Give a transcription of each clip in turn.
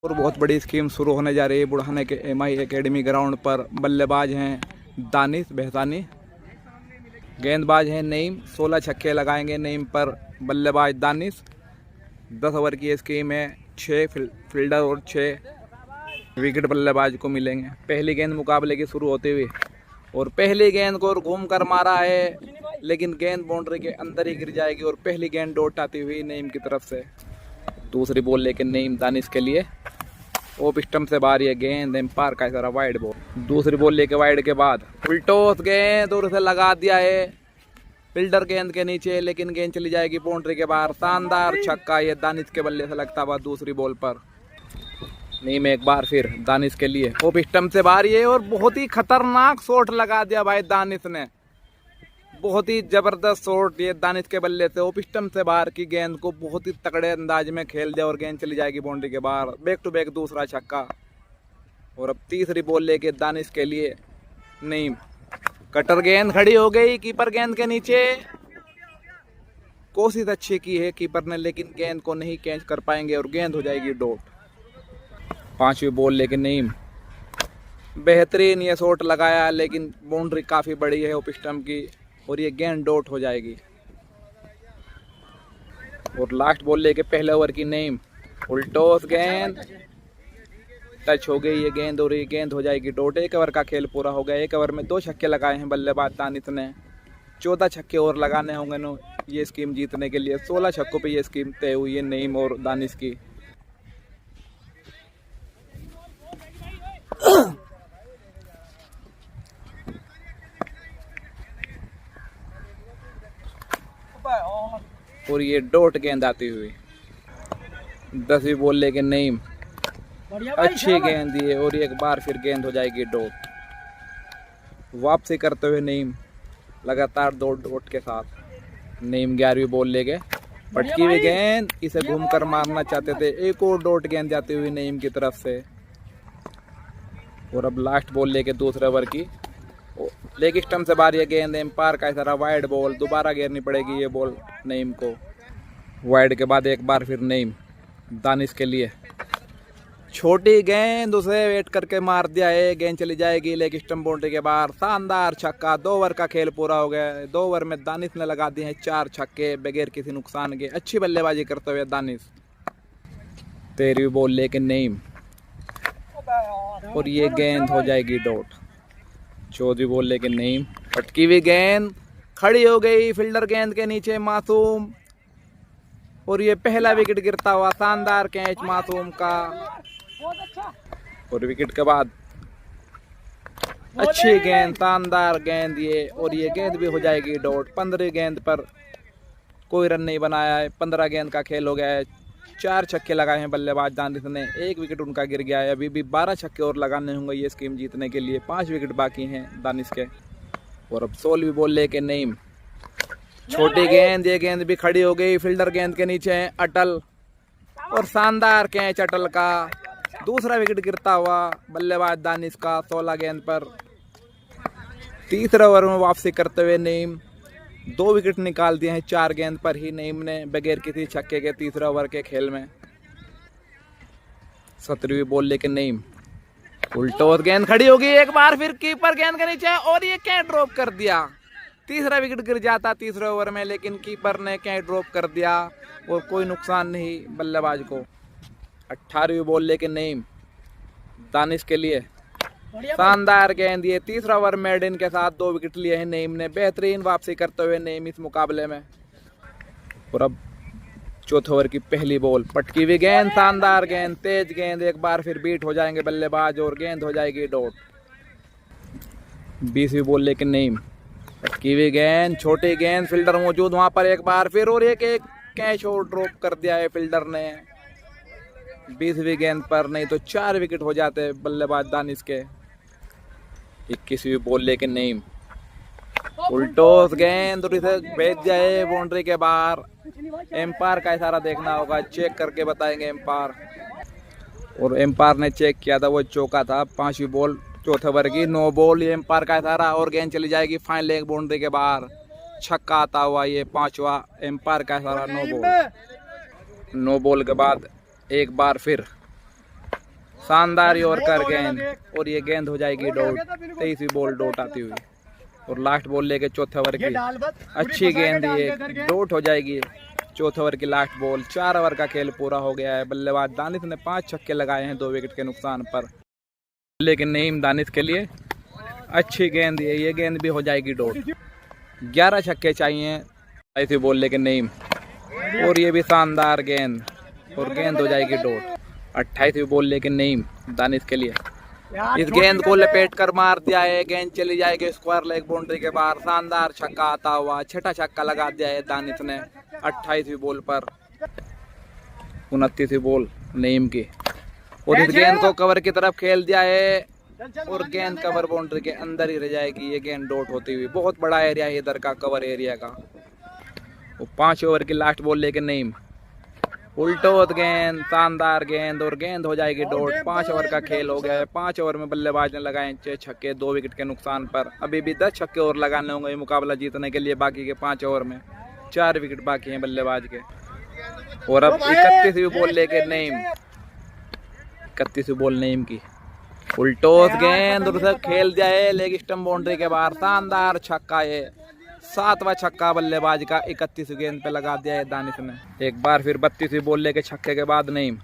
और बहुत बड़ी स्कीम शुरू होने जा रही है बुढ़ाने के एमआई एकेडमी ग्राउंड पर। बल्लेबाज हैं दानिश बेहसानी, गेंदबाज हैं नईम। 16 छक्के लगाएंगे नईम पर बल्लेबाज दानिश। 10 ओवर की स्कीम है। 6 फील्डर और 6 विकेट बल्लेबाज को मिलेंगे। पहली गेंद मुकाबले की शुरू होते हुए और पहली गेंद को घूम कर मारा है, लेकिन गेंद बाउंड्री के अंदर ही गिर जाएगी और पहली गेंद डॉट आती हुई नईम की तरफ से। दूसरी बॉल लेके नईम दानिश के लिए ओप स्टंप से बाहर ये गेंद एम्पायर का इशारा वाइड बॉल। दूसरी बॉल लेके वाइड के बाद उल्टोस गेंद दूर से लगा दिया है फील्डर गेंद के नीचे, लेकिन गेंद चली जाएगी बाउंड्री के बाहर। शानदार छक्का ये दानिश के बल्ले से लगता हुआ दूसरी बॉल पर। नईम एक बार फिर दानिश के लिए ओप स्टंप से बाहर ये और बहुत ही खतरनाक शॉट लगा दिया भाई दानिश ने। बहुत ही जबरदस्त शॉट ये दानिश के बल्ले से ओप स्टंप से बाहर की गेंद को बहुत ही तगड़े अंदाज में खेल दिया और गेंद चली जाएगी बाउंड्री के बाहर। बैक टू बैक दूसरा छक्का। और अब तीसरी बॉल लेके दानिश के लिए नईम। कटर गेंद खड़ी हो गई कीपर गेंद के नीचे। कोशिश अच्छी की है कीपर ने, लेकिन गेंद को नहीं कैच कर पाएंगे और गेंद हो जाएगी डॉट। पांचवी बॉल लेके नईम। बेहतरीन ये शॉट लगाया, लेकिन बाउंड्री काफी बड़ी है ओप स्टंप की और ये गेंद डॉट हो जाएगी। और लास्ट बॉल लेके पहले ओवर की नईम। उल्टोस गेंद टच हो गई ये गेंद और ये गेंद हो जाएगी डॉट। 1 ओवर का खेल पूरा हो गया। 1 ओवर में 2 छक्के लगाए हैं बल्लेबाज दानिश ने। 14 छक्के और लगाने होंगे नो ये स्कीम जीतने के लिए। 16 छक्कों पे ये स्कीम तय हुई है नईम और दानिश की। और ये डॉट गेंद आती हुई। 10वीं बॉल लेके नईम। अच्छी गेंद दिए और एक बार फिर गेंद हो जाएगी डॉट। वापसी करते हुए नईम लगातार 2 डॉट के साथ। नईम 11वीं बॉल लेके पटकी हुई गेंद, इसे घूमकर मारना चाहते थे। एक और डॉट गेंद जाती हुई नईम की तरफ से। और अब लास्ट बॉल लेके दूसरे ओवर की लेग स्टंप से बाहर ये गेंद एम्पायर का इशारा वाइड बॉल। दोबारा घेरनी पड़ेगी ये बॉल नईम को। वाइड के बाद एक बार फिर नईम दानिश के लिए। छोटी गेंद उसे वेट करके मार दिया है, गेंद चली जाएगी लेग स्टंप बाउंड्री के बाहर। शानदार छक्का। 2 ओवर का खेल पूरा हो गया है। 2 ओवर में दानिश ने लगा दिए हैं 4 छक्के बगैर किसी नुकसान के। अच्छी बल्लेबाजी करते हुए दानिश। 13वीं बॉल लेके नईम और ये गेंद हो जाएगी डॉट। 14वीं बॉल लेके नईम। पटकी हुई गेंद खड़ी हो गई फील्डर गेंद के नीचे मासूम और ये पहला विकेट गिरता हुआ। शानदार कैच मासूम का। और विकेट के बाद अच्छी गेंद शानदार गेंद ये और ये गेंद भी हो जाएगी डॉट। 15वीं गेंद पर कोई रन नहीं बनाया है। 15 गेंद का खेल हो गया है। 4 छक्के लगाए हैं बल्लेबाज दानिश ने। 1 विकेट उनका गिर गया है। अभी भी 12 छक्के और लगाने होंगे ये स्कीम जीतने के लिए। 5 विकेट बाकी हैं दानिश के। और अब 16वीं बॉल लेके नईम। छोटी गेंद, ये गेंद भी खड़ी हो गई फील्डर गेंद के नीचे है अटल और शानदार कैच अटल का। दूसरा विकेट गिरता हुआ बल्लेबाज दानिश का 16 गेंद पर। तीसरे ओवर में वापसी करते हुए नईम 2 विकेट निकाल दिए हैं 4 गेंद पर ही नईम ने बगैर किसी छक्के के तीसरे ओवर के खेल में। 17वीं बॉल लेके नईम। उल्टोस गेंद खड़ी होगी एक बार फिर कीपर गेंद के नीचे और ये कैच ड्रॉप कर दिया। तीसरा विकेट गिर जाता तीसरे ओवर में, लेकिन कीपर ने कैच ड्रॉप कर दिया और कोई नुकसान नहीं बल्लेबाज को। 18वीं बॉल लेके नईम दानिश के लिए। शानदार गेंद ये। तीसरा ओवर मेडन के साथ 2 विकेट लिए हैं नईम ने। बेहतरीन वापसी करते हुए नईम इस मुकाबले में। और अब चौथे ओवर की पहली बॉल। पटकी हुई गेंद शानदार गेंद तेज गेंद। एक बार फिर बीट हो जाएंगे बल्लेबाज और गेंद हो जाएगी डॉट। 20वीं बॉल लेके नईम। पटकी हुई गेंद छोटी गेंद फील्डर मौजूद वहां पर एक बार फिर और एक कैच और ड्रॉप कर दिया है फील्डर ने 20वीं गेंद पर। नहीं तो 4 विकेट हो जाते बल्लेबाज दानिश के। 21वीं बॉल लेके नईम। उल्टोस गेंद और इसे भेज जाए बाउंड्री के बाहर। एम्पायर का इशारा देखना होगा, चेक करके बताएंगे एम्पायर। और एम्पायर ने चेक किया था, वो चौका था। 5वीं बॉल चौथे ओवर की। 9 बॉल ये एम्पायर का इशारा और गेंद चली जाएगी फाइनल लेग बाउंड्री के बाहर। छक्का आता हुआ ये 5वां एम्पायर का इशारा। 9 बॉल के बाद एक बार फिर शानदार यॉर्कर गेंद और ये गेंद हो जाएगी डॉट। 23वीं बॉल डॉट आती हुई और लास्ट बॉल लेके चौथे ओवर की अच्छी गेंद ये डॉट हो जाएगी। चौथे ओवर की लास्ट बॉल। 4 ओवर का खेल पूरा हो गया है। बल्लेबाज दानिश ने 5 छक्के लगाए हैं 2 विकेट के नुकसान पर, लेकिन नईम दानिश के लिए अच्छी गेंद है, ये गेंद भी हो जाएगी डॉट। 11 छक्के चाहिए ऐसी बॉल लेकिन नईम और ये भी शानदार गेंद और गेंद हो जाएगी डॉट। 28वीं बॉल लेकिन नईम दानिश के लिए इस गेंद को लपेट कर मार दिया है। गेंद चली जाएगी स्क्वायर लेग बाउंड्री के बाहर। शानदार छक्का आता हुआ, छठा छक्का लगा दिया है दानिश ने 28वीं बॉल पर। 29वीं बॉल नईम की और इस गेंद को कवर की तरफ खेल दिया है और गेंद कवर बाउंड्री के अंदर ही रह जाएगी। ये गेंद डॉट होती हुई। बहुत बड़ा एरिया है इधर का, कवर एरिया का। 5 ओवर की लास्ट बॉल लेके नईम उल्टोत गेंद, शानदार गेंद और गेंद हो जाएगी डॉट। 5 ओवर का खेल हो गया है। 5 ओवर में बल्लेबाज ने लगाए 6 छक्के 2 विकेट के नुकसान पर। अभी भी 10 छक्के और लगाने होंगे मुकाबला जीतने के लिए। बाकी के 5 ओवर में 4 विकेट बाकी हैं बल्लेबाज के। और अब 31वीं बॉल लेके नईम, 31वीं बॉल नईम की उल्टोस गेंद और उसे खेल दिया है लेग स्टंप बाउंड्री के बाहर। शानदार छक्का है, 7वां छक्का बल्लेबाज का। 31 गेंद पे लगा दिया है दानिश ने। एक बार फिर 32वीं बॉल लेके छक्के के बाद नईम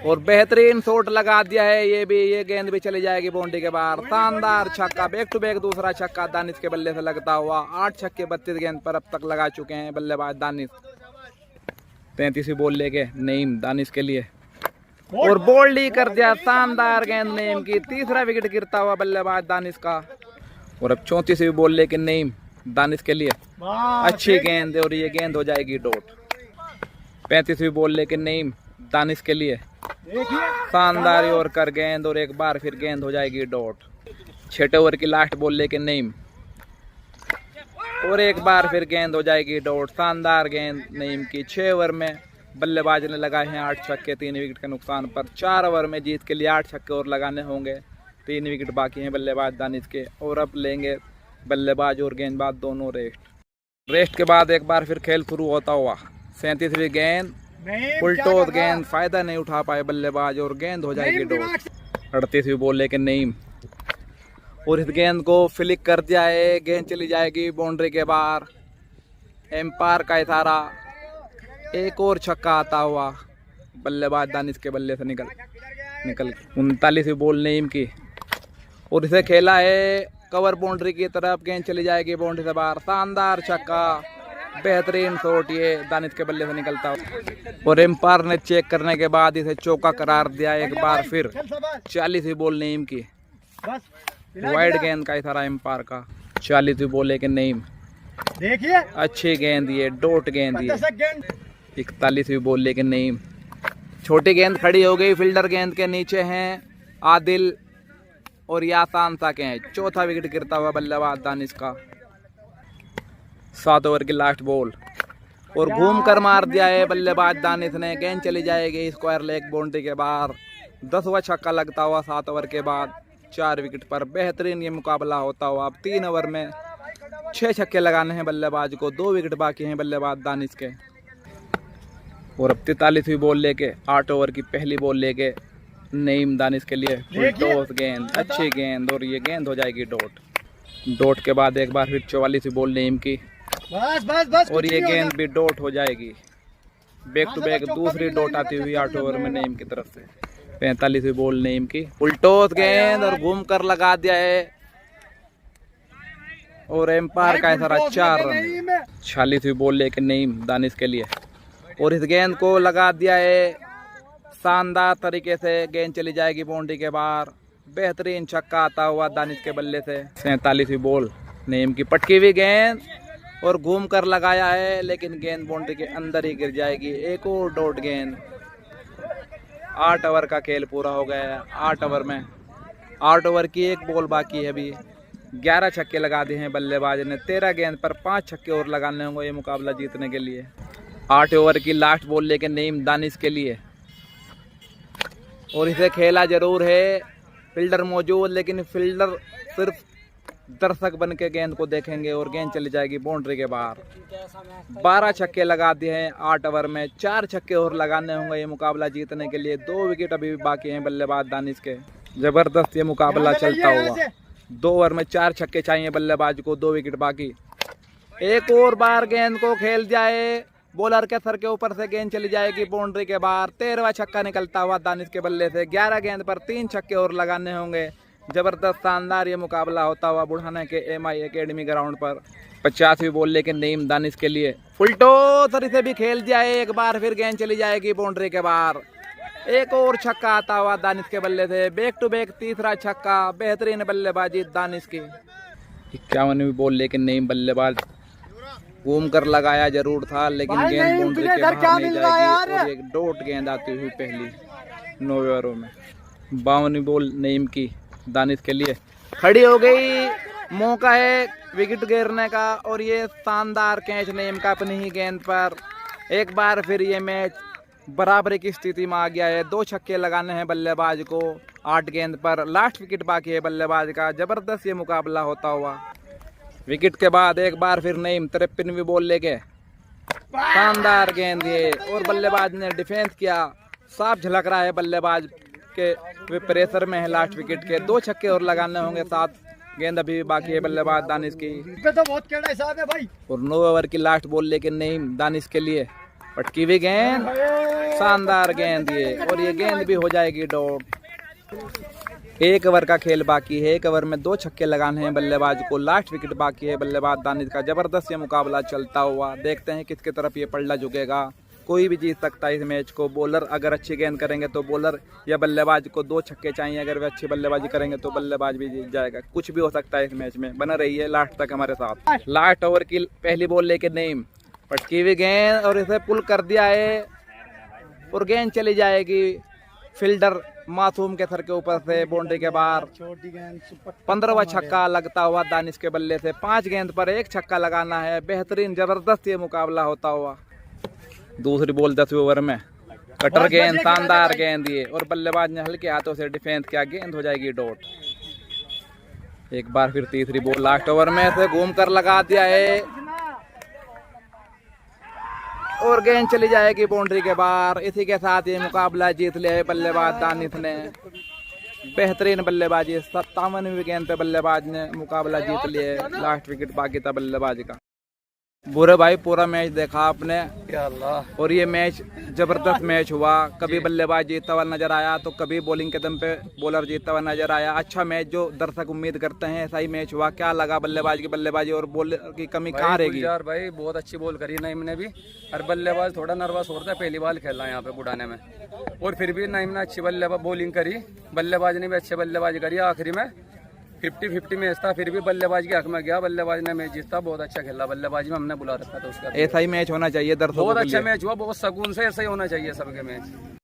और बेहतरीन शॉट लगा दिया है। ये गेंद भी चली जाएगी बाउंड्री के बाहर। शानदार छक्का, बैक टू बैक दूसरा छक्का दानिश के बल्ले से लगता हुआ। 8 छक्के 32 गेंद पर अब तक लगा चुके हैं बल्लेबाज दानिश। 33वीं बॉल लेके नईम दानिश के लिए और बोल्ड ही कर दिया। शानदार गेंद नईम की। 3रा विकेट गिरता हुआ बल्लेबाज दानिश का। और अब 34वीं बॉल लेके नईम दानिश के लिए अच्छी गेंद और ये गेंद हो जाएगी डॉट। 35वीं बॉल लेके नईम दानिश के लिए शानदार यॉर्कर गेंद और एक बार फिर गेंद हो जाएगी डॉट। 6 ओवर की लास्ट बॉल लेके नईम और एक बार फिर गेंद हो जाएगी डॉट। शानदार गेंद नईम की। 6 ओवर में बल्लेबाज ने लगाए हैं 8 छक्के 3 विकेट के नुकसान पर। 4 ओवर में जीत के लिए 8 छक्के और लगाने होंगे। 3 विकेट बाकी हैं बल्लेबाज दानिश के। और अब लेंगे बल्लेबाज और गेंदबाज दोनों रेस्ट के बाद एक बार फिर खेल शुरू होता हुआ। 37वीं गेंद उल्टोत गेंद, फायदा नहीं उठा पाए बल्लेबाज और गेंद हो जाएगी डॉट। 38वीं बॉल लेके नईम और इस गेंद को फ्लिक कर दिया है। गेंद चली जाएगी बाउंड्री के बाहर। एम्पायर का इशारा। एक और छक्का आता हुआ बल्लेबाज दानिश के बल्ले से निकल 39वीं बॉल नईम की और इसे खेला है कवर बाउंड्री की तरफ। गेंद चली जाएगी बाउंड्री से बाहर। शानदार छक्का, बेहतरीन शॉट ये दानिश के बल्ले से निकलता हुआ। और एम्पायर ने चेक करने के बाद इसे चौका करार दिया एक बार फिर। 40वीं बॉल नईम की वाइड गेंद का इशारा एम्पायर का। 40वीं बॉल लेके नईम देखिए अच्छी गेंद ये डॉट गेंद ये। 41वीं बॉल लेके नईम छोटी गेंद खड़ी हो गई। फील्डर गेंद के नीचे हैं आदिल और यासान साके हैं। 4था विकेट गिरता हुआ बल्लेबाज दानिश का। 7 ओवर की लास्ट बॉल और घूम कर मार दिया है बल्लेबाज दानिश ने। गेंद चली जाएगी स्क्वायर लेग बाउंड्री के बाहर। 10वां छक्का लगता हुआ 7 ओवर के बाद 4 विकेट पर। बेहतरीन ये मुकाबला होता हुआ। अब 3 ओवर में 6 छक्के लगाने हैं बल्लेबाज को। 2 विकेट बाकी हैं बल्लेबाज दानिश के। और अब 43वीं बॉल लेके 8 ओवर की पहली बॉल लेके नईम दानिश के लिए टॉस गेंद, अच्छी गेंद और ये गेंद हो जाएगी डॉट के बाद एक बार फिर 44वीं बॉल नईम की और ये गेंद भी डॉट हो जाएगी। बैक टू बैक दूसरी डॉट आती हुई 8 ओवर में नईम की तरफ से। 45वीं बॉल नईम की उल्टोस गेंद और घूम कर लगा दिया है और एम्पायर का इशारा 4 रन। 46वीं बॉल लेके नईम दानिश के लिए और इस गेंद को लगा दिया है शानदार तरीके से। गेंद चली जाएगी बाउंड्री के बाहर। बेहतरीन छक्का आता हुआ दानिश के बल्ले से। 47वीं बॉल नईम की पटकी हुई गेंद और घूम कर लगाया है लेकिन गेंद बाउंड्री के अंदर ही गिर जाएगी। एक और डॉट गेंद। 8 ओवर का खेल पूरा हो गया है। 8 ओवर में 8 ओवर की एक बॉल बाकी है अभी। 11 छक्के लगा दिए हैं बल्लेबाज ने। 13 गेंद पर 5 छक्के और लगाने होंगे ये मुकाबला जीतने के लिए। 8 ओवर की लास्ट बॉल लेके नईम दानिश के लिए और इसे खेला जरूर है। फील्डर मौजूद लेकिन फील्डर सिर्फ दर्शक बन के गेंद को देखेंगे और गेंद चली जाएगी बाउंड्री के बाहर। 12 छक्के लगा दिए हैं 8 ओवर में, 4 छक्के और लगाने होंगे ये मुकाबला जीतने के लिए। 2 विकेट अभी भी बाकी हैं बल्लेबाज दानिश के। जबरदस्त ये मुकाबला चलता हुआ। 2 ओवर में 4 छक्के चाहिए बल्लेबाज को, 2 विकेट बाकी। एक और बार गेंद को खेल जाए, बॉलर के सर के ऊपर से गेंद चली जाएगी बाउंड्री के बाहर। 13वां छक्का निकलता हुआ दानिश के बल्ले से। 11 गेंद पर 3 छक्के और लगाने होंगे। जबरदस्त शानदार ये मुकाबला होता हुआ बुढ़ाना के MI एकेडमी ग्राउंड पर। 50वीं बॉल लेके नईम दानिश के लिए। फुलटो सर से भी खेल जाए, एक बार फिर गेंद चली जाएगी बाउंड्री के बाहर। एक और छक्का आता हुआ दानिश के बल्ले से। बैक टू बैक तीसरा छक्का। बेहतरीन बल्लेबाजी दानिश की। 51वीं बॉल लेके नईम बल्लेबाज घूम कर लगाया जरूर था, लेकिन गेंद बाउंड्री के बाहर नहीं जाएगी और एक डॉट गेंद आती हुई पहली 9 ओवरों में। 52वीं बॉल नईम की दानिश के लिए खड़ी हो गई। मौका है विकेट गिरने का और ये शानदार कैच नईम का अपनी ही गेंद पर। एक बार फिर ये मैच बराबरी की स्थिति में आ गया है। 2 छक्के लगाने हैं बल्लेबाज को 8 गेंद पर। लास्ट विकेट बाकी है बल्लेबाज का। जबरदस्त ये मुकाबला होता हुआ। विकेट के बाद एक बार फिर नईम 53वीं बॉल लेके शानदार गेंद ये और बल्लेबाज ने डिफेंस किया। साफ झलक रहा है बल्लेबाज के वे प्रेशर में है लास्ट विकेट के। 2 छक्के और लगाने होंगे। 7 गेंद अभी भी बाकी है बल्लेबाज दानिश की। तो बहुत टेढ़ा हिसाब है भाई। और 9 ओवर की लास्ट बॉल लेके नईम दानिश के लिए पटकी हुई गेंद, शानदार गेंद ये और ये गेंद भी हो जाएगी डॉट। 1 ओवर का खेल बाकी है। 1 ओवर में 2 छक्के लगाने हैं बल्लेबाज को। लास्ट विकेट बाकी है बल्लेबाज दानिश का। जबरदस्त ये मुकाबला चलता हुआ। देखते हैं किसकी तरफ ये पलड़ा झुकेगा। कोई भी जीत सकता है इस मैच को। बॉलर अगर अच्छी गेंद करेंगे तो बॉलर या बल्लेबाज को 2 छक्के चाहिए। अगर वे अच्छी बल्लेबाजी करेंगे तो बल्लेबाज भी जीत जाएगा। कुछ भी हो सकता है इस मैच में। बना रहिए लास्ट तक हमारे साथ। लास्ट ओवर की पहली बॉल लेके नईम पटकी हुई गेंद और इसे पुल कर दिया है और गेंद चली जाएगी फील्डर मासूम के सर के ऊपर से बाउंड्री के बाहर। 15वां छक्का लगता हुआ दानिश के बल्ले से। 5 गेंद पर 1 छक्का लगाना है। बेहतरीन जबरदस्त ये मुकाबला होता हुआ। दूसरी बॉल 10वें ओवर में कटर गेंद, शानदार गेंद ये और बल्लेबाज ने हल्के हाथों से डिफेंस किया। गेंद हो जाएगी डॉट। एक बार फिर तीसरी बॉल लास्ट ओवर में से घूम कर लगा दिया है और गेंद चली जाएगी बाउंड्री के बाहर। इसी के साथ ये मुकाबला जीत लिया है बल्लेबाज दानिश ने। बेहतरीन बल्लेबाजी। 57वीं गेंद पे बल्लेबाज ने मुकाबला जीत लिया है। लास्ट विकेट बाकी था बल्लेबाज का। बुरे भाई पूरा मैच देखा आपने और ये मैच जबरदस्त मैच हुआ। कभी बल्लेबाज जीतता हुआ नजर आया तो कभी बॉलिंग के दम पे बॉलर जीतता हुआ नजर आया। अच्छा मैच जो दर्शक उम्मीद करते हैं ऐसा ही मैच हुआ। क्या लगा बल्लेबाज की बल्लेबाजी और बॉलर की कमी कहाँ रहेगी? यार भाई बहुत अच्छी बॉल करी नईम ने भी। और बल्लेबाज थोड़ा नर्वस हो रहा था, पहली बार खेल रहा है यहाँ पे बुढ़ाने में। और फिर भी नईम ने अच्छी बॉलिंग करी, बल्लेबाज ने भी अच्छी बल्लेबाजी करी। आखिरी में 50-50 मैच था, फिर भी बल्लेबाज के हक में गया। बल्लेबाज ने मैच जीता। बहुत अच्छा खेला बल्लेबाजी में, हमने बुला रखा था उसका। ऐसा ही मैच होना चाहिए दर्शकों के लिए। बहुत अच्छा मैच हुआ, बहुत सुकून से ऐसा ही होना चाहिए सबके मैच।